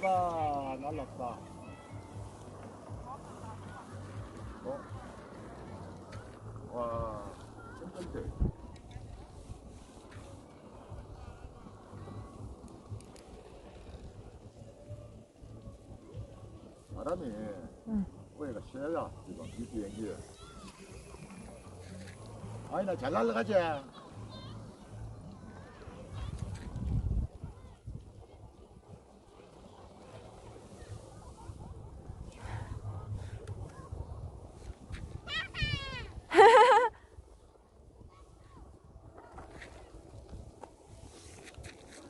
날라왔다, 날랐다. 어? 와, 깜짝이야. 바람이 꼬리가 세다 지금 이 비행기. 아니 나 잘 날라가지.